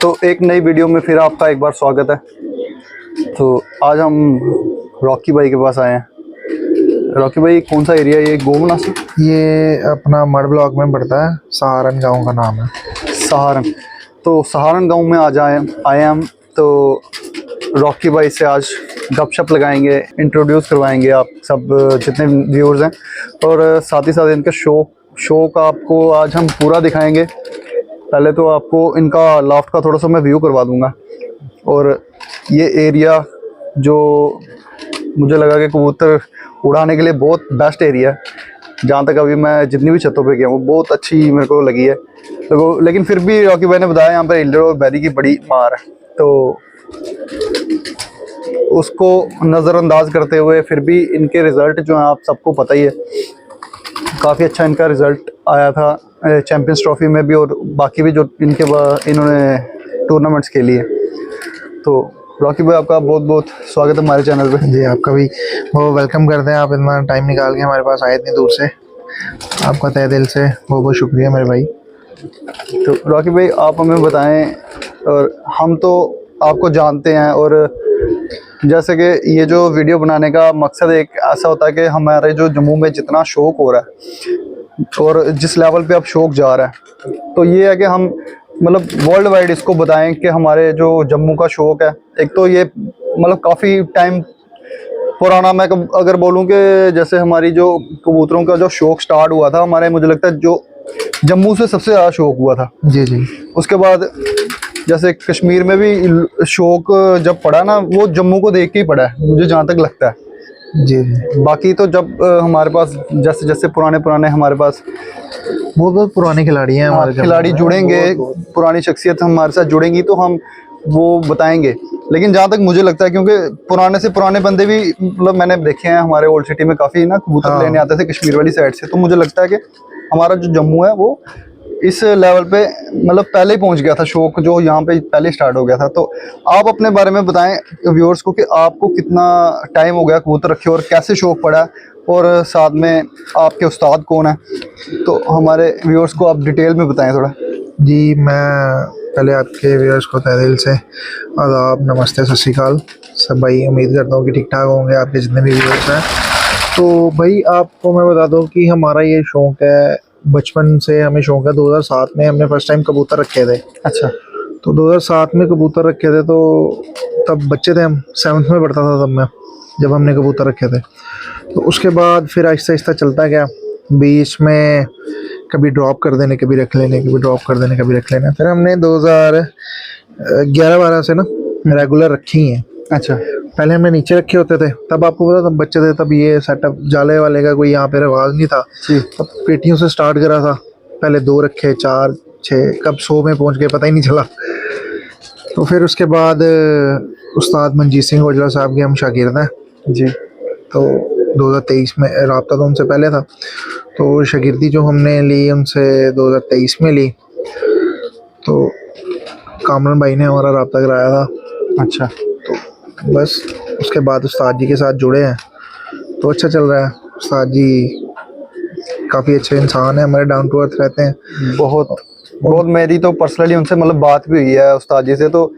तो एक नई वीडियो में फिर आपका एक बार स्वागत है। तो आज हम रॉकी भाई के पास आए हैं। रॉकी भाई, कौन सा एरिया है ये? गोमना से ये अपना मड ब्लॉक में पड़ता है, सहारन गांव का नाम है। सहारन। तो सहारन गांव में आज आए हम। तो रॉकी भाई से आज गपशप लगाएंगे, इंट्रोड्यूस करवाएंगे आप सब जितने व्यूअर्स हैं, और साथ ही साथ इनका शो का आपको आज हम पूरा दिखाएंगे। पहले तो आपको इनका लॉफ्ट का थोड़ा सा मैं व्यू करवा दूंगा, और ये एरिया जो मुझे लगा कि कबूतर उड़ाने के लिए बहुत बेस्ट एरिया है। जहाँ तक अभी मैं जितनी भी छतों पे गया हूँ बहुत अच्छी मेरे को लगी है। तो लेकिन फिर भी रॉकी भाई ने बताया यहाँ पर इल्डर और बैरी की बड़ी मार है, तो उसको नज़रअंदाज करते हुए फिर भी इनके रिज़ल्ट जो हैं आप सबको पता ही है, काफ़ी अच्छा इनका रिज़ल्ट आया था चैम्पियंस ट्रॉफी में भी, और बाकी भी जो इन्होंने टूर्नामेंट्स खेली है। तो रॉकी भाई, आपका बहुत बहुत स्वागत है हमारे चैनल पे। जी, आपका भी वो वेलकम करते हैं। आप इतना टाइम निकाल के हमारे पास आए इतनी दूर से, आपका तहे दिल से बहुत बहुत शुक्रिया मेरे भाई। तो रॉकी भाई, आप हमें बताएं, और हम तो आपको जानते हैं, और जैसे कि ये जो वीडियो बनाने का मकसद एक ऐसा होता है कि हमारे जो जम्मू में जितना शौक हो रहा है और जिस लेवल पे अब शौक जा रहा है, तो ये है कि हम मतलब वर्ल्ड वाइड इसको बताएं कि हमारे जो जम्मू का शौक है, एक तो ये मतलब काफ़ी टाइम पुराना, मैं अगर बोलूं कि जैसे हमारी जो कबूतरों का जो शौक स्टार्ट हुआ था हमारे, मुझे लगता है जो जम्मू से सबसे ज़्यादा शौक हुआ था। जी जी। उसके बाद जैसे कश्मीर में भी शौक जब पड़ा ना, वो जम्मू को देख के ही पड़ा है, मुझे जहाँ तक लगता है। जी जी। बाकी तो जब हमारे पास जैसे जैसे पुराने हमारे पास बहुत पुराने खिलाड़ी हैं हमारे, खिलाड़ी जुड़ेंगे, पुरानी शख्सियत हमारे साथ जुड़ेंगी तो हम वो बताएंगे। लेकिन जहाँ तक मुझे लगता है, क्योंकि पुराने से पुराने बंदे भी मतलब मैंने देखे हैं हमारे ओल्ड सिटी में, काफ़ी ना कबूतर लेने आते थे कश्मीर वाली साइड से। तो मुझे लगता है कि हमारा जो जम्मू है वो इस लेवल पे मतलब पहले ही पहुंच गया था, शौक जो यहाँ पे पहले स्टार्ट हो गया था। तो आप अपने बारे में बताएं व्यूअर्स को कि आपको कितना टाइम हो गया कबूतर रखे और कैसे शौक पड़ा, और साथ में आपके उस्ताद कौन है, तो हमारे व्यूअर्स को आप डिटेल में बताएं थोड़ा। जी, मैं पहले आपके व्यूअर्स को तहे दिल से आदाब, नमस्ते, सत श्री अकाल सब भाई। उम्मीद करता हूँ कि ठीक ठाक होंगे आपके जितने भी व्यूअर्स हैं। तो भाई आपको मैं बता दूँ कि हमारा ये शौक़ है, बचपन से हमें शौक़ है। 2007 में हमने फर्स्ट टाइम कबूतर रखे थे। अच्छा। तो 2007 में कबूतर रखे थे, तो तब बच्चे थे हम, 7th में पढ़ता था तब मैं, जब हमने कबूतर रखे थे। तो उसके बाद फिर आहिस्ता आहिस्ता चलता गया, बीच में कभी ड्रॉप कर देने, कभी रख लेने, कभी ड्रॉप कर देने, कभी रख लेना। फिर हमने 2011-12 से ना रेगुलर रखी हैं। अच्छा। पहले हमने नीचे रखे होते थे, तब आपको पता, तब बच्चे थे, तब ये सेटअप जाले वाले का कोई यहाँ पे रिवाज नहीं था। तब पेटियों से स्टार्ट करा था, पहले 2 रखे, 4, 6, कब 100 में पहुँच गए पता ही नहीं चला। तो फिर उसके बाद उस्ताद मनजीत सिंह औजला साहब के हम शागिर्द हैं जी। तो 2023 में रब्ता तो उनसे पहले था, तो शागिर्दी जो हमने ली उनसे 2023 में ली। तो कामरान भाई ने हमारा रब्ता कराया था। अच्छा। तो बस उसके बाद उस्ताद जी के साथ जुड़े हैं, तो अच्छा चल रहा है। उस्ताद जी काफ़ी अच्छे इंसान हैं हमारे, डाउन टू अर्थ रहते हैं। बहुत मेरी तो पर्सनली उनसे मतलब बात भी हुई है उस्ताद जी से, तो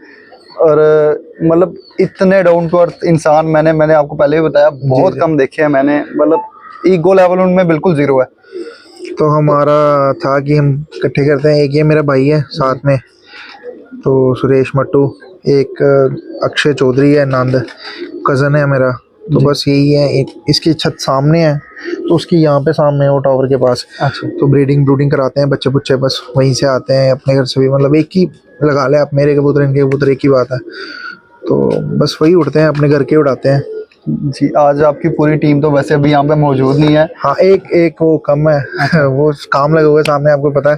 और मतलब इतने डाउन टू अर्थ इंसान मैंने आपको पहले भी बताया, बहुत कम देखे हैं मैंने। मतलब ईगो लेवल उनमें बिल्कुल ज़ीरो है। तो हमारा था कि हम इकट्ठे करते हैं। एक ये मेरा भाई है साथ में, तो सुरेश मट्टू, एक अक्षय चौधरी है, नंद कज़न है मेरा। तो बस यही है। एक इसकी छत सामने है, तो उसकी यहाँ पे सामने है वो टावर के पास। अच्छा। तो ब्रीडिंग कराते हैं बच्चे बुच्चे, बस वहीं से आते हैं अपने घर से भी। मतलब एक ही लगा ले आप, मेरे कबूतर इनके कबूतर एक ही बात है। तो बस वही उड़ते हैं, अपने घर के उड़ाते हैं जी। आज आपकी पूरी टीम तो वैसे अभी यहाँ पे मौजूद नहीं है। हाँ, एक वो कम है वो काम लगे हुए सामने, आपको पता है।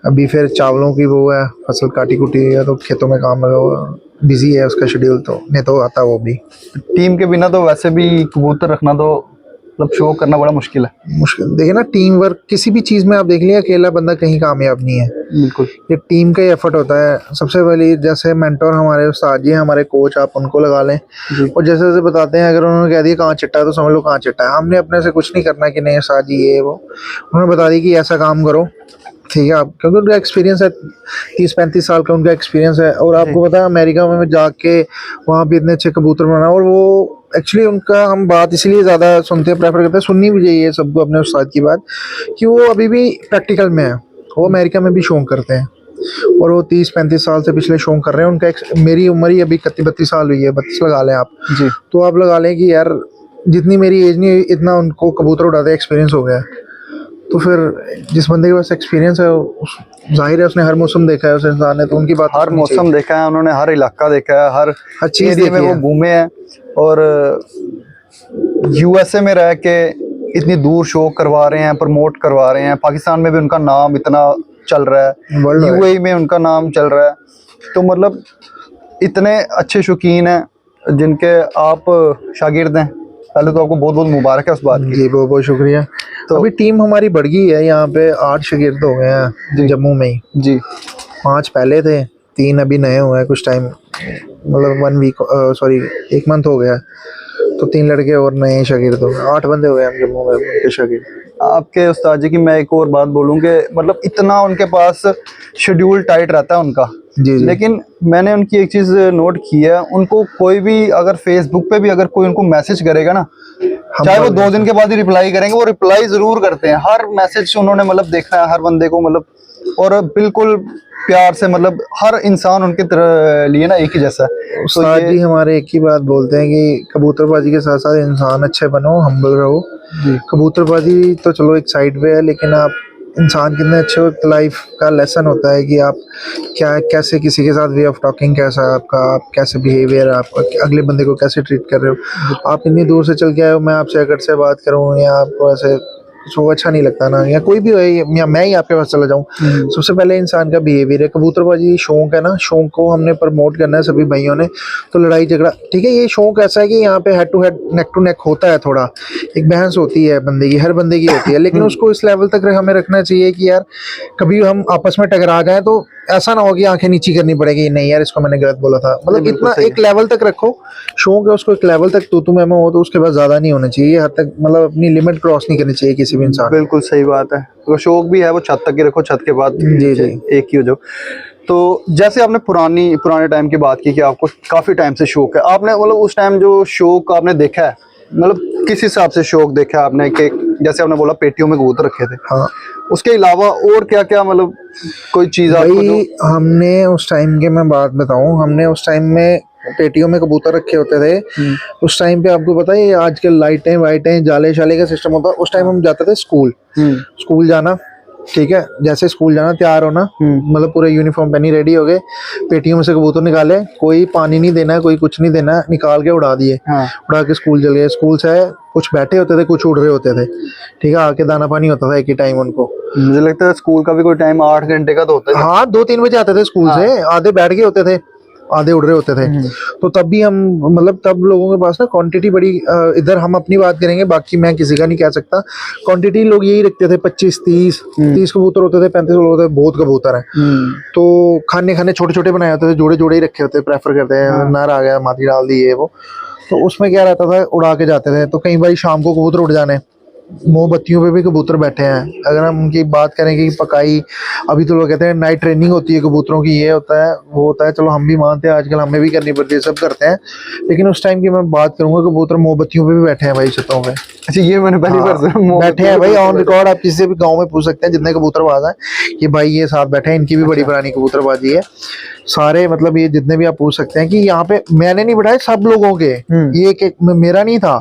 अभी फिर चावलों की वो है, फसल काटी कुटी है, तो खेतों में काम लगा हुआ, बिजी है उसका शेड्यूल, तो नहीं तो आता वो भी। टीम के बिना तो वैसे भी कबूतर रखना तो मतलब शो करना बड़ा मुश्किल है। मुश्किल देखिए ना, टीम वर्क किसी भी चीज़ में आप देख लिया, अकेला बंदा कहीं कामयाब नहीं है। बिल्कुल, ये टीम का ही एफर्ट होता है। सबसे पहले जैसे मेंटोर हमारे उस्ताद जी हैं, हमारे कोच, आप उनको लगा लें, और जैसे जैसे बताते हैं, अगर उन्होंने कह दिया कहाँ चिट्टा है तो समझ लो कहाँ चिट्टा है। हमने अपने से कुछ नहीं करना कि नहीं उस्ताद जी ये वो, उन्होंने बता दी कि ऐसा काम करो, ठीक है आप, क्योंकि उनका एक्सपीरियंस है 30-35 साल का उनका एक्सपीरियंस है। और आपको पता है अमेरिका में जाके वहाँ भी इतने अच्छे कबूतर बना, और वो एक्चुअली उनका हम बात इसलिए ज़्यादा सुनते हैं, प्रेफर करते हैं, सुननी भी चाहिए सबको अपने उस्ताद की बात, कि वो अभी भी प्रैक्टिकल में है। वो अमेरिका में भी शौक करते हैं और वो 30-35 साल से पिछले शौक कर रहे हैं। उनका मेरी उम्र ही अभी 31-32 साल हुई है, 32 लगा लें आप जी। तो आप लगा लें कि यार जितनी मेरी एज नहीं इतना उनको कबूतर उड़ाते एक्सपीरियंस हो गया है। तो फिर जिस बंदे के पास एक्सपीरियंस है जाहिर है उसने हर मौसम देखा है उस इंसान ने, तो उनकी बात हर मौसम देखा है उन्होंने, हर इलाका देखा है, हर चीज़ एरिया में देखी वो है। घूमे हैं। और यूएसए में रह के इतनी दूर शो करवा रहे हैं, प्रमोट करवा रहे हैं। पाकिस्तान में भी उनका नाम इतना चल रहा है, वर्ल्ड वाइड। यूएई में उनका नाम चल रहा है। तो मतलब इतने अच्छे शौकीन हैं जिनके आप शागिर्द हैं। पहले तो आपको बहुत बहुत मुबारक है उस बात की। जी बहुत बहुत शुक्रिया। तो अभी टीम हमारी बढ़ गई है, यहाँ पे 8 शागिर्द हो गए जी। हैं जम्मू में ही। जी 5 पहले थे, 3 अभी नए हुए हैं कुछ टाइम, मतलब 1 वीक सॉरी 1 मंथ हो गया, तो 3 लड़के और नए शागिर्द हो गए, 8 बंदे हो गए हम जम्मू में उनके शागिर्द। आपके उस्ताद जी की मैं एक और बात बोलूँ कि मतलब इतना उनके पास शेड्यूल टाइट रहता है उनका। जी जी। लेकिन मैंने उनकी एक चीज़ नोट की है, उनको कोई भी अगर फेसबुक पे भी अगर कोई उनको मैसेज करेगा ना, चाहे वो 2 दिन के बाद ही रिप्लाई करेंगे, वो रिप्लाई ज़रूर करते हैं। हर मैसेज उन्होंने मतलब देखना है हर बंदे को, मतलब और बिल्कुल प्यार से, मतलब हर इंसान उनके तरह लिए ना एक ही जैसा है। तो उस्ताद जी ये हमारे एक ही बात बोलते हैं कि कबूतरबाजी के साथ साथ इंसान अच्छे बनो, हम्बल रहो। जी कबूतरबाजी तो चलो एक साइड पे है, लेकिन आप इंसान कितने अच्छे हो, एक लाइफ का लेसन होता है कि आप क्या कैसे किसी के साथ वे ऑफ टॉकिंग कैसा है आपका, आप कैसे बिहेवियर है आपका, अगले बंदे को कैसे ट्रीट कर रहे हो। आप इतनी दूर से चल के आए हो, मैं आपसे अगर से बात करूँ या आपको ऐसे तो अच्छा नहीं लगता ना, या कोई भी हो या मैं ही आपके पास चला जाऊँ। सबसे पहले इंसान का बिहेवियर है। कबूतरबाजी शौक है ना, शौक को हमने प्रमोट करना है सभी भाइयों ने। तो लड़ाई झगड़ा ठीक है, ये शौक ऐसा है कि यहाँ पे हेड टू नेक होता है, थोड़ा एक बहस होती है बंदे की, हर बंदे की होती है, लेकिन उसको इस लेवल तक हमें रखना चाहिए कि यार कभी हम आपस में टकरा जाए तो ऐसा ना हो कि आंखें नीची करनी पड़ेगी, नहीं यार इसको मैंने गलत बोला था। मतलब बिल्कुल इतना सही एक लेवल तक रखो, शौक है उसको एक लेवल तक, तो मैं हो तो उसके बाद ज्यादा नहीं होना चाहिए, हद तक मतलब अपनी लिमिट क्रॉस नहीं करनी चाहिए किसी भी इंसान। बिल्कुल सही बात है। तो शौक भी है वो छत तक ही रखो, छत के बाद जी जी। एक ही हो जो। तो जैसे आपने पुराने टाइम की बात की कि आपको काफ़ी टाइम से शौक है, आपने मतलब उस टाइम जो शौक आपने देखा है, मतलब किस हिसाब से शौक देखा है आपने कि जैसे आपने बोला पेटियों में कबूतर रखे थे, हाँ उसके अलावा और क्या क्या, मतलब कोई चीज़ आपको जो भाई हमने उस टाइम के, मैं बात बताऊं, हमने उस टाइम में पेटियों में कबूतर रखे होते थे। उस टाइम पे आपको पता है आजकल लाइटें वाइटें जाले शाले का सिस्टम होता है, उस टाइम हम जाते थे स्कूल जाना, ठीक है, जैसे स्कूल जाना तैयार होना, मतलब पूरे यूनिफॉर्म पहनी रेडी हो गए, पेटियों में से कबूतर निकाले, कोई पानी नहीं देना है, कोई कुछ नहीं देना है, निकाल के उड़ा दिए। हाँ उड़ा के स्कूल चले गए। स्कूल से कुछ बैठे होते थे, कुछ उड़ रहे होते थे, ठीक है, आके दाना पानी होता था एक ही टाइम उनको। मुझे लगता है स्कूल का भी कोई टाइम 8 घंटे का तो होता है। हाँ 2-3 बजे आते थे स्कूल से, आधे बैठ गए होते थे, आधे उड़ रहे होते थे। तो तब भी हम मतलब तब लोगों के पास ना क्वांटिटी बड़ी, इधर हम अपनी बात करेंगे, बाकी मैं किसी का नहीं कह सकता। क्वांटिटी लोग यही रखते थे 25-30 कबूतर होते थे, 35 होते थे, बहुत कबूतर है। तो खाने छोटे छोटे बनाए होते थे, जोड़े जोड़े ही रखे होते, प्रेफर करते हैं, नर आ गया माटी डाल दी ये वो। तो उसमें क्या रहता था, उड़ा के जाते थे। तो कई बार शाम को कबूतर उड़ जाने, मोमबत्तियों पे भी कबूतर बैठे हैं। अगर हम उनकी बात करें कि पकाई, अभी तो लोग कहते हैं नाइट ट्रेनिंग होती है कबूतरों की, ये होता है वो होता है, चलो हम भी मानते हैं, आजकल हमें भी करनी पड़ती है, सब करते हैं। लेकिन उस टाइम की मैं बात करूंगा, कबूतर मोमबत्तियों पे भी बैठे हैं भाई, छतों पे। अच्छा, ये मैंने पहली बार सुना। बैठे हैं भाई ऑन रिकॉर्ड, आप किसी से भी गांव में पूछ सकते हैं जितने कबूतरबाज हैं कि भाई ये साथ बैठे हैं, इनकी भी बड़ी पुरानी कबूतरबाजी है सारे, मतलब ये जितने भी आप पूछ सकते हैं कि यहाँ पे मैंने नहीं बैठाए, सब लोगों के, ये एक मेरा नहीं था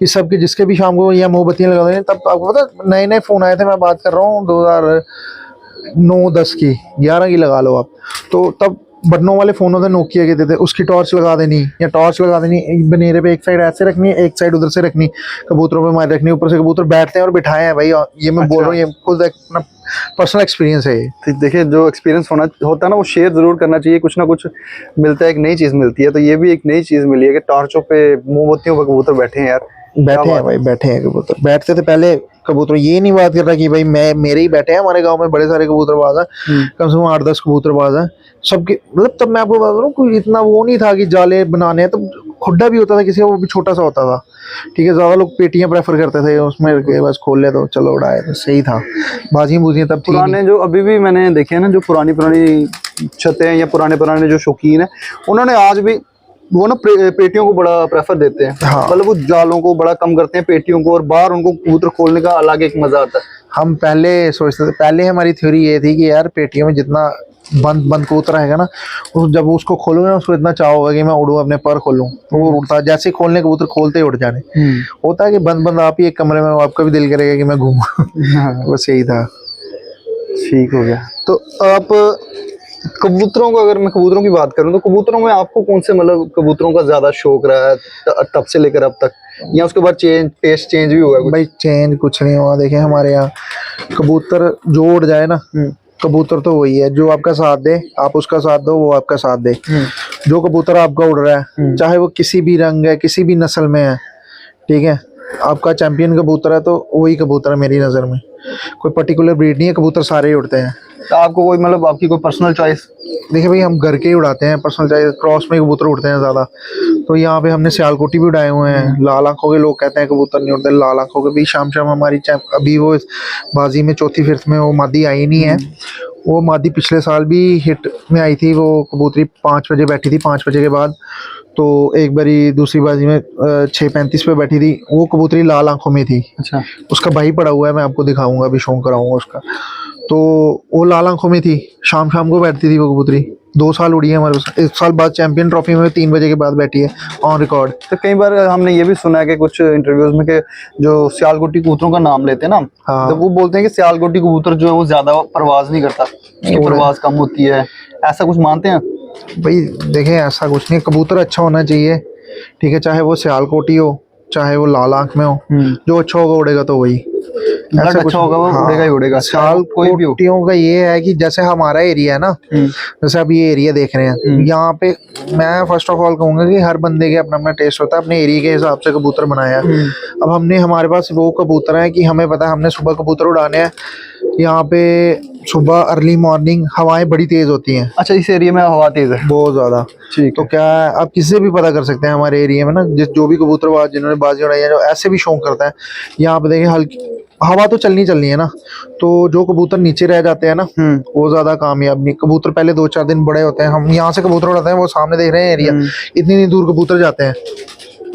कि सबके, जिसके भी शाम को या मोमबत्तियां लगा दें। तब आपको पता नए नए फोन आए थे, मैं बात कर रहा हूँ 2009-10 की, 11 की लगा लो आप। तो तब बटनों वाले फोन होते, नोकिया के देते, उसकी टॉर्च लगा देनी, या टॉर्च लगा देनी, एक बनेरे पे एक साइड ऐसे रखनी है, एक साइड उधर से रखनी, कबूतरों पे मार रखनी, ऊपर से कबूतर बैठते हैं और बिठाए हैं भाई। ये मैं बोल रहा हूँ, ये खुद अपना पर्सनल एक्सपीरियंस है ये। तो देखिए, जो एक्सपीरियंस होता है ना, वो शेयर जरूर करना चाहिए, कुछ ना कुछ मिलता है, एक नई चीज़ मिलती है। तो ये भी एक नई चीज़ मिली है कि टॉर्चों पे, मोमबत्तियों पे कबूतर बैठे हैं यार। बैठे हैं भाई, बैठे हैं कबूतर, बैठते थे पहले कबूतर। ये नहीं बात कर रहा कि भाई मैं मेरे ही बैठे हैं, हमारे गांव में बड़े सारे कबूतरबाज हैं, कम से कम 8-10 कबूतरबाज हैं सबके। मतलब तब मैं आपको बात करूँ, कोई इतना वो नहीं था कि जाले बनाने हैं, तो खुड्डा भी होता था किसी का, वो भी छोटा सा होता था। ठीक है, ज़्यादा लोग पेटियां प्रेफर करते थे, उसमें के बस खोल ले तो चलो उड़ाए, तो सही था। बाजी बूजियाँ तब थी नहीं। पुराने जो अभी भी मैंने देखे हैं ना, जो पुरानी पुरानी छतें हैं या पुराने पुराने जो शौकीन है, उन्होंने आज भी वो ना पेटियों को बड़ा प्रेफर देते हैं। हाँ। मतलब वो जालों को बड़ा कम करते हैं, पेटियों को, और बाहर उनको कबूतर खोलने का अलग एक मजा आता है। हम पहले सोचते थे, पहले हमारी थ्योरी ये थी कि यार पेटियों में जितना बंद बंद कबूतर रहेगा ना, जब उसको खोलूंगा ना, उसको इतना चाव होगा कि मैं उड़ूं, अपने पर खोलूं, तो वो उड़ता, जैसे ही खोलने कबूतर खोलते ही उड़ जाने। होता है कि बंद बंद आप ही एक कमरे में हो, आपका भी दिल करेगा कि मैं घूमूं। बस यही था। ठीक हो गया। तो आप कबूतरों को, अगर मैं कबूतरों की बात करूं, तो कबूतरों में आपको कौन से, मतलब कबूतरों का ज्यादा शौक रहा है तब से लेकर अब तक, या उसके बाद टेस्ट चेंज भी हुआ है कुछ? भाई चेंज कुछ नहीं हुआ। देखें हमारे यहाँ कबूतर जो उड़ जाए ना, कबूतर तो वही है जो आपका साथ दे, आप उसका साथ दो, वो आपका साथ दे। जो कबूतर आपका उड़ रहा है, चाहे वो किसी भी रंग है, किसी भी नस्ल में है, ठीक है, आपका चैंपियन कबूतर है तो वही कबूतर है मेरी नज़र में। कोई पर्टिकुलर ब्रीड नहीं है, कबूतर सारे ही उड़ते हैं। तो आपको कोई, मतलब आपकी कोई पर्सनल चॉइस? देखिए भाई, हम घर के ही उड़ाते हैं, पर्सनल चाहिए, क्रॉस में कबूतर उड़ते हैं ज़्यादा। तो यहाँ पे हमने सियालकोटी भी उड़ाए हुए हैं। लाल आंखों के लोग कहते हैं कबूतर नहीं उड़ते, लाल आंखों के भी शाम शाम हमारी अभी वो बाजी में चौथी फिफ्थ में वो मादी आई नहीं है। वो मादी पिछले साल भी हिट में आई थी, वो कबूतरी 5 बजे बैठी थी, 5 बजे के बाद। तो एक बारी दूसरी बाजी में 6:35 पे बैठी थी, वो कबूतरी लाल आंखों में थी। अच्छा। उसका भाई पड़ा हुआ है, मैं आपको दिखाऊंगा, अभी शौक कराऊंगा उसका। तो वो लाल आंखों में थी, शाम शाम को बैठती थी वो कबूतरी। 2 साल उड़ी है हमारे पास। 1 साल बाद चैंपियन ट्रॉफी में 3 बजे के बाद बैठी है ऑन रिकॉर्ड। तो कई बार हमने ये भी सुना है कि कुछ इंटरव्यूज में, कि जो सियालकोटी कबूतरों का नाम लेते हैं ना, हाँ। तो वो बोलते हैं कि सियालकोटी कबूतर जो है वो ज्यादा परवाज नहीं करता, उसकी परवाज कम होती है, ऐसा कुछ मानते हैं? भाई देखें, ऐसा कुछ नहीं, कबूतर अच्छा होना चाहिए, ठीक है, चाहे वो सियालकोटी हो, चाहे वो लाल आंख में हो, जो अच्छा होगा उड़ेगा तो वही। ऐसा अच्छा होगा वो उड़ेगा ही उड़ेगा। सियालकोटियों का ये है कि जैसे हमारा एरिया है ना, जैसे अब ये एरिया देख रहे हैं, यहाँ पे मैं फर्स्ट ऑफ ऑल कहूंगा कि हर बंदे के अपना अपना टेस्ट होता है, अपने एरिया के हिसाब से कबूतर बनाया। अब हमने, हमारे पास वो कबूतर है कि हमें पता है हमने सुबह कबूतर उड़ाने हैं। यहाँ पे सुबह अर्ली मॉर्निंग हवाएं बड़ी तेज होती हैं। अच्छा, इस एरिया में हवा तेज है बहुत ज्यादा। ठीक। तो क्या है, आप किसी से भी पता कर सकते हैं हमारे एरिया में ना, जो भी कबूतरबाज जिन्होंने बाजी उड़ाई है, जो ऐसे भी शौक करता है, यहाँ पे देखें हल्की हवा तो चलनी है ना, तो जो कबूतर नीचे रह जाते हैं ना, वो ज्यादा कामयाब नहीं। कबूतर पहले 2-4 दिन बड़े होते हैं, हम यहाँ से कबूतर उड़ाते हैं, वो सामने देख रहे हैं एरिया, इतनी दूर कबूतर जाते हैं।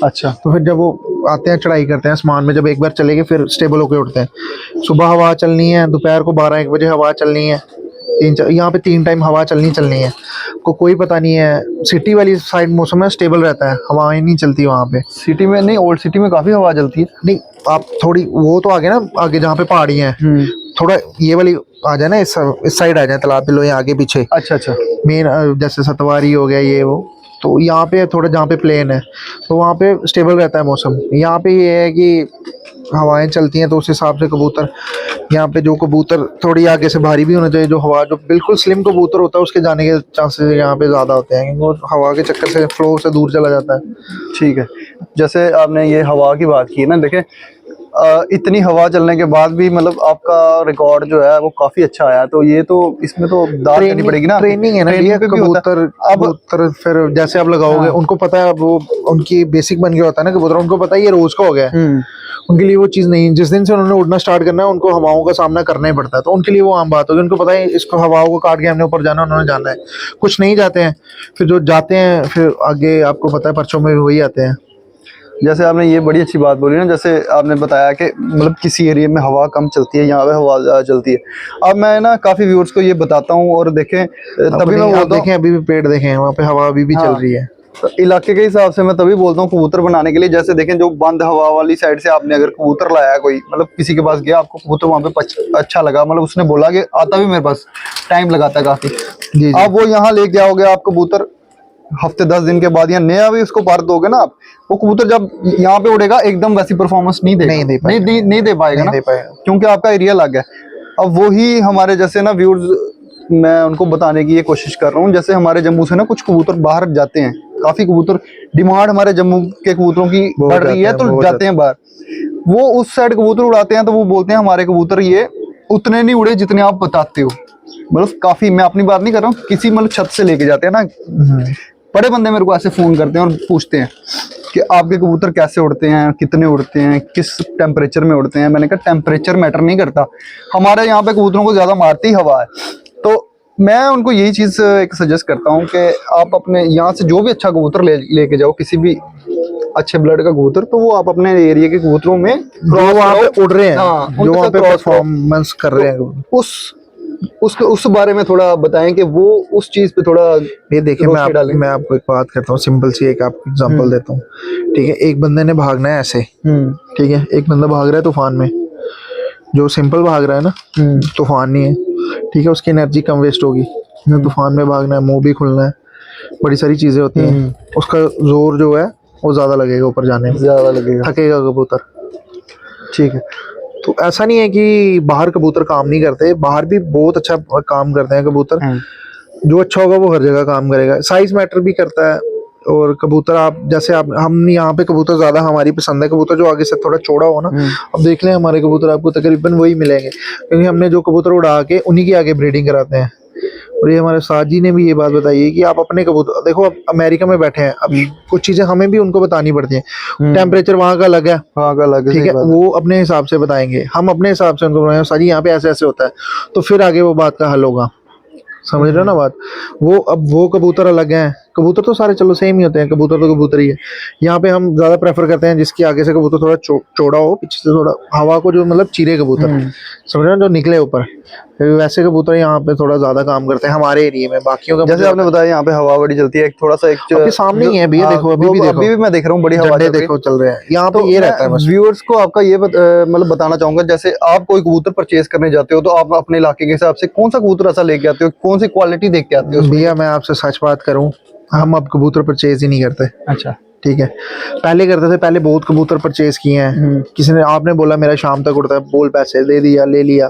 अच्छा। तो फिर जब वो आते हैं, चढ़ाई करते हैं आसमान में, जब एक बार चले गए फिर स्टेबल होकर उठते हैं। सुबह हवा चलनी है, दोपहर को 12-1 बजे हवा चलनी है, यहाँ पे 3 टाइम हवा चलनी है। कोई पता नहीं है, सिटी वाली साइड मौसम है, स्टेबल रहता है, हवाएं नहीं चलती वहाँ पे। सिटी में नहीं, ओल्ड सिटी में काफी हवा चलती है। नहीं, आप थोड़ी वो तो आगे ना, आगे जहाँ पे पहाड़ियाँ हैं, थोड़ा ये वाली आ जाए ना, इस साइड आ जाए, तालाब बिलो या आगे पीछे। अच्छा अच्छा। मेन जैसे सतवारी हो गया ये वो, तो यहाँ पे थोड़ा जहाँ पे प्लेन है तो वहाँ पे स्टेबल रहता है मौसम। यहाँ पे ये है कि हवाएं चलती हैं, तो उस हिसाब से कबूतर, यहाँ पे जो कबूतर थोड़ी आगे से भारी भी होना चाहिए, जो हवा, जो बिल्कुल स्लिम कबूतर होता है उसके जाने के चांसेस यहाँ पे ज़्यादा होते हैं, क्योंकि वो हवा के चक्कर से फ्लो से दूर चला जाता है। ठीक है। जैसे आपने ये हवा की बात की ना, देखें इतनी हवा चलने के बाद भी मतलब आपका रिकॉर्ड जो है वो काफी अच्छा आया, तो ये तो इसमें तो दाद देनी पड़ेगी ना, ट्रेनिंग है ना ये कबूतर। अब कबूतर फिर जैसे आप लगाओगे, उनको पता है, वो उनकी बेसिक बन गया होता है ना कबूतर, उनको पता है ये रोज का हो गया है। उनके लिए वो चीज़ नहीं, जिस दिन से उन्होंने उड़ना स्टार्ट करना है उनको हवाओं का सामना करना ही पड़ता है, तो उनके लिए वो आम बात होगी। उनको पता है इसको हवाओं को काट के हमने ऊपर जाना, उन्होंने जाना है। कुछ नहीं जाते हैं, फिर जो जाते हैं फिर आगे आपको पता है पर्चों में वही आते हैं। जैसे आपने ये बड़ी अच्छी बात बोली ना, जैसे आपने बताया कि मतलब किसी एरिया में हवा कम चलती है, यहाँ पे हवा ज़्यादा चलती है। अब मैं ना काफ़ी व्यूअर्स को ये बताता हूँ, और देखें तभी मैं बोलता हूँ, देखें अभी भी पेड़ देखें, वहाँ पे हवा अभी भी चल रही है। तो इलाके के हिसाब से मैं तभी बोलता हूँ कबूतर बनाने के लिए, जैसे देखें जो बंद हवा वाली साइड से आपने अगर कबूतर लाया है, कोई मतलब किसी के पास गया, आपको कबूतर वहाँ पे अच्छा लगा, मतलब उसने बोला कि आता भी मेरे पास टाइम लगाता है काफ़ी, आप वो यहाँ ले गया हो गया, आप कबूतर हफ्ते 10 दिन के बाद या नया भी उसको पार दोगे ना आप, वो कबूतर जब यहाँ पे उड़ेगा एकदम वैसी परफॉर्मेंस नहीं देगा, नहीं दे पाएगा ना, क्योंकि आपका एरिया अलग है। अब वही हमारे जैसे ना व्यूअर्स, मैं उनको बताने की ये कोशिश कर रहा हूँ, जैसे हमारे जम्मू से ना कुछ कबूतर बाहर जाते हैं, काफी कबूतर, डिमांड हमारे जम्मू के कबूतरों की बढ़ रही है, तो जाते हैं बाहर, वो उस साइड कबूतर उड़ाते हैं, तो वो बोलते हैं हमारे कबूतर ये उतने नहीं उड़े जितने आप बताते हो। मतलब काफी, मैं अपनी बात नहीं कर रहा हूँ, किसी मतलब छत से लेके जाते हैं ना, बड़े बंदे मेरे को ऐसे फ़ोन करते हैं और पूछते हैं कि आपके कबूतर कैसे उड़ते हैं, कितने उड़ते हैं, किस टेम्परेचर में उड़ते हैं। मैंने कहा टेम्परेचर मैटर नहीं करता, हमारे यहाँ पे कबूतरों को ज़्यादा मारती ही हवा है। तो मैं उनको यही चीज़ एक सजेस्ट करता हूँ कि आप अपने यहाँ से जो भी अच्छा कबूतर लेके जाओ, किसी भी अच्छे ब्लड का कबूतर, तो वो आप अपने एरिया के कबूतरों में जो वहाँ पे उड़ रहे हैं, हाँ, जो उनके वहाँ साथ पे cross परफॉर्मेंस कर रहे हैं, उस बारे में थोड़ा बताएं कि वो उस चीज पे थोड़ा ये देखिए रोशनी डालें। मैं आपको एक बात करता हूँ, सिंपल सी एक आपको एग्जांपल देता हूँ। ठीक है, एक बंदे ने भागना है ऐसे, ठीक है, एक बंदा भाग रहा है तूफान में, जो सिंपल भाग रहा है ना, तूफान नहीं है, ठीक है, उसकी एनर्जी कम वेस्ट होगी। तूफान में भागना है, मुंह भी खुलना है, बड़ी सारी चीजें होती हैं, उसका जोर जो है वो ज्यादा लगेगा, ऊपर जाने में ज्यादा लगेगा, थकेगा कबूतर। ठीक है, तो ऐसा नहीं है कि बाहर कबूतर काम नहीं करते, बाहर भी बहुत अच्छा काम करते हैं कबूतर। जो अच्छा होगा वो हर जगह काम करेगा, साइज मैटर भी करता है। और कबूतर आप जैसे आप हम यहाँ पे कबूतर ज्यादा हमारी पसंद है, कबूतर जो आगे से थोड़ा चौड़ा हो ना। अब देख लें हमारे कबूतर आपको तकरीबन वही मिलेंगे, क्योंकि हमने जो कबूतर उड़ा के उन्हीं की आगे ब्रीडिंग कराते हैं। और ये हमारे उस्ताद जी ने भी ये बात बताई है कि आप अपने कबूतर देखो, आप अमेरिका में बैठे हैं, अब कुछ चीजें हमें भी उनको बतानी पड़ती हैं। टेम्परेचर वहाँ का अलग है, वहाँ का अलग है, ठीक सही है, बात वो अपने हिसाब से बताएंगे, हम अपने हिसाब से उनको बताएंगे सर जी यहाँ पे ऐसे ऐसे होता है, तो फिर आगे वो बात का हल होगा। समझ रहे हो ना बात। वो अब वो कबूतर अलग हैं, कबूतर तो सारे चलो सेम ही होते हैं, कबूतर तो कबूतर ही है। यहाँ पे हम ज्यादा प्रेफर करते हैं जिसकी आगे से कबूतर थोड़ा चौड़ा हो, पीछे से थोड़ा हवा को जो मतलब चीरे कबूतर, समझ रहे हो, जो निकले ऊपर, वैसे कबूतर यहाँ पे थोड़ा ज्यादा काम करते हैं हमारे एरिया में। बाकियों का जैसे आपने बताया यहाँ पे हवा बड़ी चलती है, एक थोड़ा सा एक आपके सामने ही है भैया, देखो अभी भी मैं देख रहा हूँ बड़ी हवा झंडे देखो चल रहे हैं यहाँ पे। तो ये रहता है बस। व्यूअर्स को आपका ये मतलब बताना चाहूंगा, जैसे आप कोई कबूतर परचेज करने जाते हो तो आप अपने इलाके के हिसाब से कौन सा कबूतर ऐसा लेके आते हो, कौन सी क्वालिटी देख के आते हो? भैया मैं आपसे सच बात करूं, हम अब कबूतर परचेज ही नहीं करते। अच्छा, ठीक है, पहले करते थे, पहले बहुत कबूतर परचेज किए हैं। किसी ने आपने बोला मेरा शाम तक उड़ता है, बोल पैसे दे दिया, ले लिया,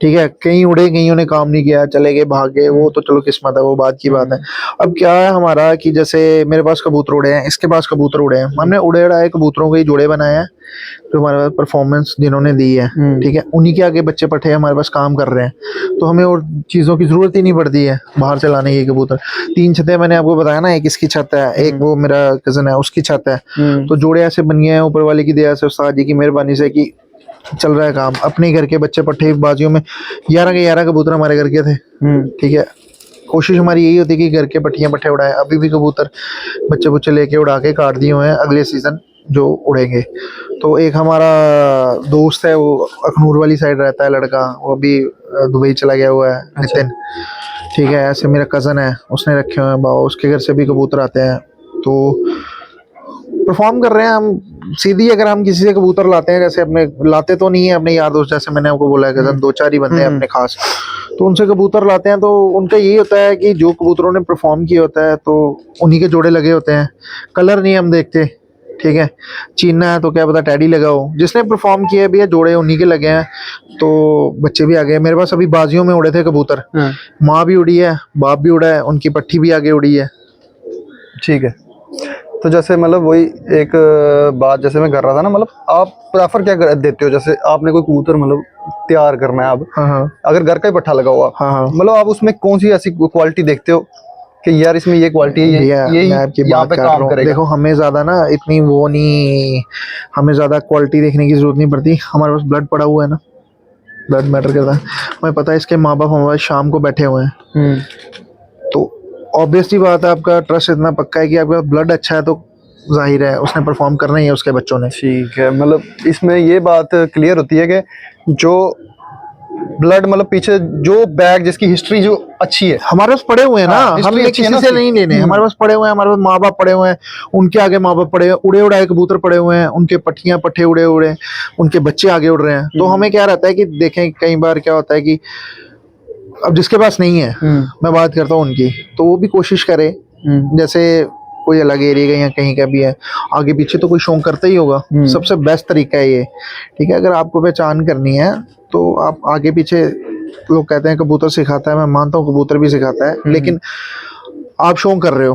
ठीक है, कहीं उड़े, कहीं ने काम नहीं किया, चले गए, भाग गए, वो तो चलो किस्मत है, वो बात की बात है। अब क्या है हमारा कि जैसे मेरे पास कबूतर उड़े हैं, इसके पास कबूतर उड़े हैं, हमने उड़े उड़ाए कबूतरों के जोड़े बनाए हैं, जो हमारे पास परफॉर्मेंस जिन्होंने दी है, ठीक है, उन्हीं के आगे बच्चे पट्टे हमारे पास काम कर रहे हैं। तो हमें और चीज़ों की जरूरत ही नहीं पड़ती है बाहर से लाने की। कबूतर 3 छतें मैंने आपको बताया ना, एक इसकी छत है, एक वो मेरा कजन है उसकी छत है, तो जोड़े ऐसे बन गए हैं ऊपर वाले की दया से, उस्ताद जी की मेहरबानी से, कि चल रहा है काम। अपने घर के बच्चे पट्टे बाजियों में 11 के 11 कबूतर हमारे घर के थे, ठीक है। कोशिश हमारी यही होती है कि घर के पट्टियां पट्टे उड़ाएं। अभी भी कबूतर बच्चे बुच्चे लेके उड़ा के काट दिए हुए हैं, अगले सीजन जो उड़ेंगे। तो एक हमारा दोस्त है, वो अखनूर वाली साइड रहता है लड़का, वो अभी दुबई चला गया हुआ है, नितिन, ठीक है। ऐसे मेरा कज़न है, उसने रखे हुए हैं बाबा, उसके घर से भी कबूतर आते हैं, तो परफॉर्म कर रहे हैं हम। सीधी अगर हम किसी से कबूतर लाते हैं, जैसे अपने लाते तो नहीं है अपने यार दोस्त, जैसे मैंने आपको बोला है कज़न 2-4 ही बंदे हैं अपने खास, तो उनसे कबूतर लाते हैं, तो उनका यही होता है कि जो कबूतरों ने परफॉर्म किया होता है तो उन्हीं के जोड़े लगे होते हैं। कलर नहीं हम देखते, ठीक है, चीना है तो क्या पता टैडी लगा हो, जिसने परफॉर्म किया भैया जोड़े उन्हीं के लगे हैं, तो बच्चे भी आ गए। मेरे पास अभी बाजियों में उड़े थे कबूतर, माँ भी उड़ी है, बाप भी उड़ा है, उनकी पट्टी भी आगे उड़ी है। ठीक है, तो जैसे मतलब वही एक बात जैसे मैं कर रहा था ना, मतलब आप प्रेफर क्या देते हो, जैसे आपने कोई कबूतर मतलब तैयार करना है अब, अगर घर का ही पट्ठा लगा हुआ, मतलब आप उसमें कौन सी ऐसी क्वालिटी देखते हो कि यार इसमें ये क्वालिटी है, ये यहाँ पे काम करेगा? देखो हमें ज्यादा ना इतनी वो नहीं, हमें ज्यादा क्वालिटी देखने की जरूरत नहीं पड़ती, हमारे पास ब्लड पड़ा हुआ है ना, ब्लड मैटर करता है। हमें पता है इसके माँ बाप हमारे शाम को बैठे हुए हैं, तो ऑब्वियसली बात है, आपका ट्रस्ट इतना पक्का है कि आपका ब्लड अच्छा है, तो जाहिर है उसने परफॉर्म करना ही है उसके बच्चों ने। ठीक है, मतलब इसमें ये बात क्लियर होती है कि जो ब्लड मतलब पीछे जो बैग जिसकी हिस्ट्री जो अच्छी है, हमारे पास पड़े हुए हैं ना, हमें किसी से नहीं लेने, हमारे पास पड़े हुए हैं, हमारे पास माँ बाप पड़े हुए हैं, उनके आगे माँ बाप पड़े हुए, उड़े उड़ाए कबूतर पड़े हुए हैं, उनके पट्टियां पट्टे उड़े उड़े, उनके बच्चे आगे उड़ रहे हैं। तो हमें क्या रहता है कि देखें, कई बार क्या होता है कि अब जिसके पास नहीं है, मैं बात करता हूँ उनकी, तो वो भी कोशिश करे, जैसे कोई अलग एरिया का या कहीं का भी है, आगे पीछे तो कोई शौक करता ही होगा। सबसे बेस्ट तरीका है ये, ठीक है। अगर आपको पहचान करनी है तो आप आगे पीछे, लोग कहते हैं कबूतर सिखाता है, मैं मानता हूँ कबूतर भी सिखाता है, लेकिन आप शौक कर रहे हो,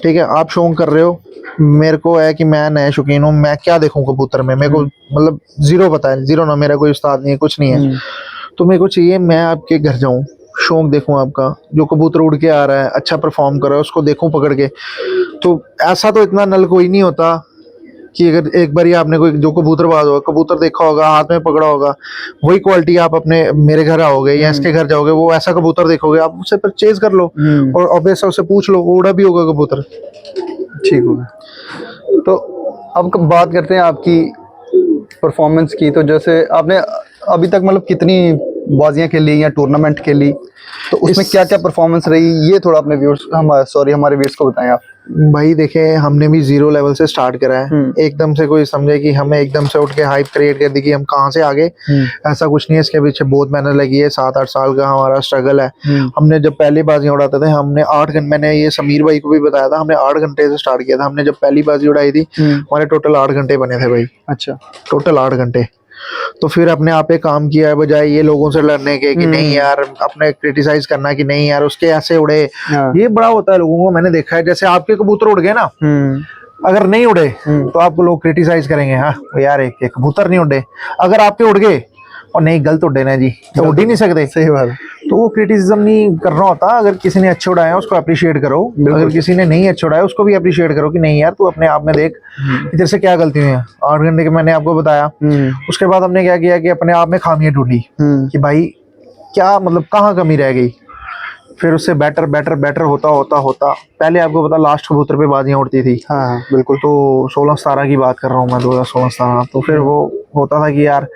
ठीक है, आप शौक कर रहे हो। मेरे को है कि मैं नया शौकीन हूँ, मैं क्या देखूँ कबूतर में, मेरे को मतलब जीरो पता है, जीरो ना, मेरा कोई उस्ताद नहीं है, कुछ नहीं है, तो मेरे को चाहिए मैं आपके घर जाऊँ, शौक देखूं आपका, जो कबूतर उड़ के आ रहा है, अच्छा परफॉर्म कर रहा है, उसको देखूं पकड़ के। तो ऐसा तो इतना नल कोई नहीं होता कि अगर एक बार ही आपने कोई जो कबूतरबाज होगा, कबूतर देखा होगा, हाथ में पकड़ा होगा, वही क्वालिटी आप अपने मेरे घर आओगे या इसके घर जाओगे, वो ऐसा कबूतर देखोगे, आप उससे परचेज कर लो और ऑब्वियस उससे पूछ लो, वो उड़ा भी होगा कबूतर। ठीक होगा। तो अब बात करते हैं आपकी परफॉर्मेंस की। तो जैसे आपने अभी तक मतलब कितनी बाजियां खेली या टूर्नामेंट खेली, तो उसमें क्या क्या परफॉर्मेंस रही, ये थोड़ा अपने व्यूअर्स हमारे व्यूअर्स को बताएं आप। भाई देखे, हमने भी 0 लेवल से स्टार्ट करा है। एकदम से कोई समझे कि हमें एकदम से उठ के हाइप क्रिएट कर दी कि हम कहाँ से आगे, ऐसा कुछ नहीं है। इसके पीछे बहुत मेहनत लगी है, 7-8 साल का हमारा स्ट्रगल है। हमने जब पहली बाजी उड़ाते थे, हमने 8 घंटे, मैंने ये समीर भाई को भी बताया था, हमने 8 घंटे से स्टार्ट किया था। हमने जब पहली बाजी उड़ाई थी, हमारे टोटल 8 घंटे बने थे भाई। अच्छा, टोटल 8 घंटे। तो फिर अपने आप पे काम किया है, बजाय ये लोगों से लड़ने के कि नहीं यार, अपने क्रिटिसाइज करना कि नहीं यार उसके ऐसे उड़े, ये बड़ा होता है लोगों को। मैंने देखा है, जैसे आपके कबूतर उड़ गए ना, अगर नहीं उड़े तो आपको लोग क्रिटिसाइज करेंगे, हाँ यार एक कबूतर नहीं उड़े। अगर आपके उड़ गए और नहीं गलत उड़े ना जी, तो उड़ ही नहीं सकते। सही बात है। तो वो क्रिटिसिज्म नहीं करना होता। अगर किसी ने अच्छे उड़ाए हैं उसको अप्रिशिएट करो, अगर किसी ने नहीं अच्छे उड़ाए उसको भी अप्रिशिएट करो कि नहीं यार तू अपने आप में देख इधर से क्या गलती हुई है। 8 घंटे के मैंने आपको बताया। उसके बाद हमने क्या किया कि अपने आप में खामियां ढूंढी कि भाई क्या मतलब कहाँ कमी रह गई। फिर उससे बेटर बेटर बेटर होता होता होता, पहले आपको पता लास्ट कबूतर पे बाजियां उड़ती थी। हाँ बिल्कुल। तो 16-17 की बात कर रहा हूँ मैं, 2016-17। तो फिर वो होता था कि यार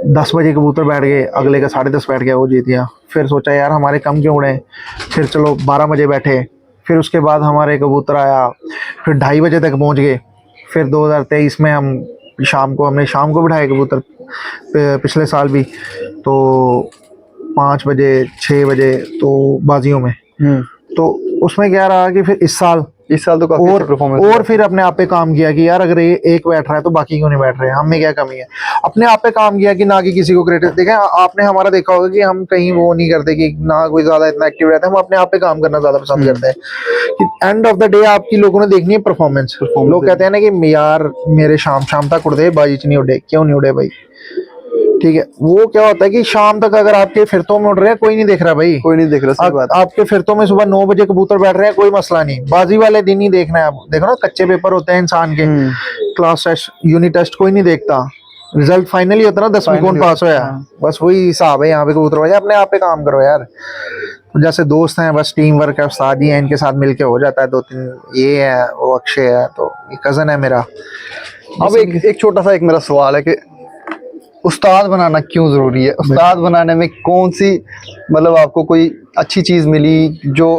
10 बजे कबूतर बैठ गए, अगले का 10:30 बैठ गया, वो जीत गया। फिर सोचा यार हमारे कम क्यों उड़े, फिर चलो 12 बजे बैठे। फिर उसके बाद हमारे कबूतर आया, फिर 2:30 बजे तक पहुंच गए। फिर 2023 में हमने शाम को बिठाए कबूतर, पिछले साल भी। तो 5 बजे 6 बजे तो बाजियों में। तो उसमें क्या रहा कि फिर इस साल तो काफी परफॉर्मेंस और फिर अपने आप पे काम किया कि यार अगर ये एक बैठ रहा है तो बाकी क्यों नहीं बैठ रहे, हम में क्या कमी है। अपने आप पे काम किया कि ना कि किसी को क्रेडिट देखें। आपने हमारा देखा होगा कि हम कहीं वो नहीं करते कि ना कोई ज्यादा इतना एक्टिव रहता है, हम अपने आप पे काम करना ज्यादा पसंद करते हैं। कि एंड ऑफ द डे आपकी लोगों ने देखनी है परफॉर्मेंस। लोग कहते हैं ना कि यार मेरे शाम तक उड़ दे, बाजी च नहीं उड़े। क्यों नहीं उड़े भाई, ठीक है। वो क्या होता है कि शाम तक अगर आपके फिरतों में उड़ रहे हैं, कोई नहीं देख रहा भाई, कोई नहीं देख रहा। सही बात। आपके फिरतों में सुबह 9 बजे कबूतर बैठ रहे हैं, कोई मसला नहीं, बाजी वाले दिन ही देखना है। आप देखो ना, कच्चे पेपर होते हैं इंसान के, क्लास टेस्ट, यूनिट टेस्ट कोई नहीं देखता, रिजल्ट फाइनली होता है ना, 10वीं कौन पास होया। बस वही हिसाब है यहाँ पे कबूतर। अपने आप पे काम करो यार। तो जैसे दोस्त हैं, बस टीम वर्क है, उस्ताद ही है, इनके साथ मिलके हो जाता है। 2-3 ये है, वो अक्षय है, तो ये कजन है मेरा। अब एक छोटा सा एक मेरा सवाल है कि उस्ताद बनाना क्यों जरूरी है? उस्ताद बनाने में कौन सी मतलब आपको कोई अच्छी चीज मिली जो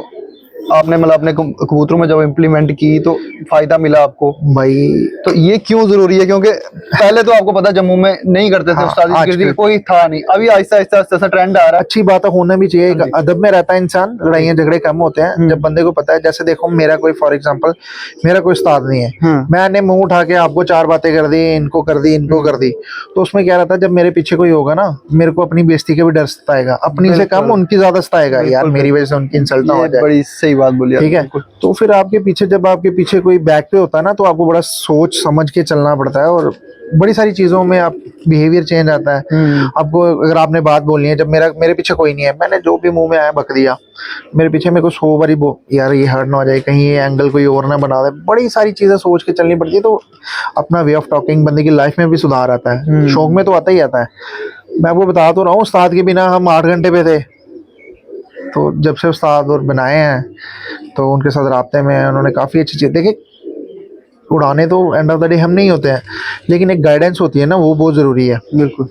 आपने मतलब अपने कबूतरों में जब इम्प्लीमेंट की तो फायदा मिला आपको भाई? तो ये क्यों जरूरी है? क्योंकि पहले तो आपको पता जम्मू में नहीं करते थे, उस्तादी कोई था नहीं। अभी आहिस्ता आहिस्ता ट्रेंड आ रहा है। अच्छी बात है, होना भी चाहिए। अदब में रहता है इंसान, लड़ाइयाँ झगड़े कम होते हैं जब बंदे को पता है। जैसे देखो मेरा कोई, फॉर एग्जांपल मेरा कोई उस्ताद नहीं है, मैंने मुंह उठा के आपको 4 बातें कर दी, इनको कर दी, तो उसमें क्या रहता है, जब मेरे पीछे कोई होगा ना, मेरे को अपनी बेइज्जती का भी डर सताएगा, अपनी से कम उनकी ज्यादा सताएगा। यार मेरी वजह से उनकी इंसल्ट ना हो जाए। बड़ी सही बात बोली, ठीक है। तो फिर आपके पीछे, जब आपके पीछे कोई बैक पे होता है ना, तो आपको बड़ा सोच समझ के चलना पड़ता है और बड़ी सारी चीजों में आप बिहेवियर चेंज आता है आपको। अगर आपने बात बोलनी है, जब मेरे पीछे कोई नहीं है, मैंने जो भी मुंह में आया बक दिया। मेरे पीछे मेरे को 100 बारी यार ये हर्ट ना हो जाए, कहीं ये एंगल कोई और ना बना दे, बड़ी सारी चीजें सोच के चलनी पड़ती है। तो अपना वे ऑफ टॉकिंग बंदे की लाइफ में भी सुधार आता है। शौक में तो आता ही आता है। मैं आपको बता तो रहा हूँ, उस्ताद के बिना हम 8 घंटे पे थे। तो जब से उस्ताद और बनाए हैं तो उनके साथ राब्ते में उन्होंने काफ़ी अच्छी चीज़ देखे। उड़ाने तो एंड ऑफ द डे हम नहीं होते हैं, लेकिन एक गाइडेंस होती है ना, वो बहुत ज़रूरी है। बिल्कुल।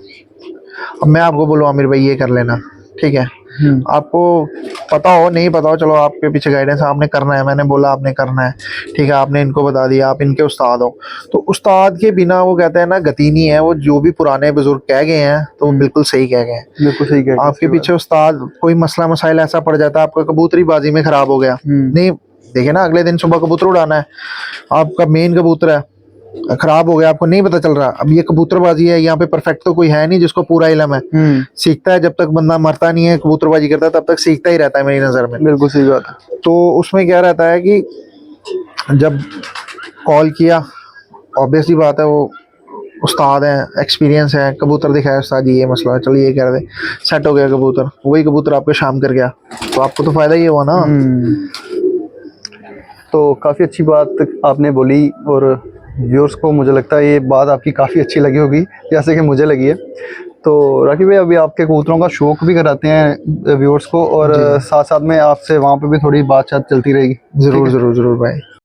अब मैं आपको बोलूँ आमिर भाई ये कर लेना, ठीक है, आपको पता हो नहीं पता हो, चलो आपके पीछे गाइडेंस, आपने करना है, मैंने बोला आपने करना है, ठीक है, आपने इनको बता दिया, आप इनके उस्ताद हो। तो उस्ताद के बिना वो कहते हैं ना गति नहीं है। वो जो भी पुराने बुजुर्ग कह गए हैं तो वो बिल्कुल सही कह गए हैं। बिल्कुल सही कह गए। आपके पीछे उस्ताद, कोई मसला मसाइल ऐसा पड़ जाता है, आपका कबूतरी बाजी में खराब हो गया, नहीं देखे ना, अगले दिन सुबह कबूतर उड़ाना है, आपका मेन कबूतर है, खराब हो गया, आपको नहीं पता चल रहा। अब ये कबूतरबाजी है, यहाँ पे परफेक्ट तो कोई है नहीं जिसको पूरा इल्म है। सीखता है, जब तक बंदा मरता नहीं है कबूतरबाजी करता है तब तक सीखता ही रहता है मेरी नजर में। बिल्कुल सही बात है। तो उसमें क्या रहता है कि जब कॉल किया, ऑब्वियसली बात है, वो उस्ताद हैं, एक्सपीरियंस है, कबूतर दिखाया उस्ताद जी ये मसला है, चलिए ये कह रहे थे, सेट हो गया कबूतर, वही कबूतर आपके शाम कर गया, तो आपको तो फ़ायदा ही हुआ ना। तो काफ़ी अच्छी बात आपने बोली और व्यूअर्स को मुझे लगता है ये बात आपकी काफ़ी अच्छी लगी होगी जैसे कि मुझे लगी है। तो राकीब भाई अभी आपके कबूतरों का शौक भी कराते हैं व्यूअर्स को और साथ साथ में आपसे वहाँ पे भी थोड़ी बातचीत चलती रहेगी। ज़रूर ज़रूर ज़रूर भाई।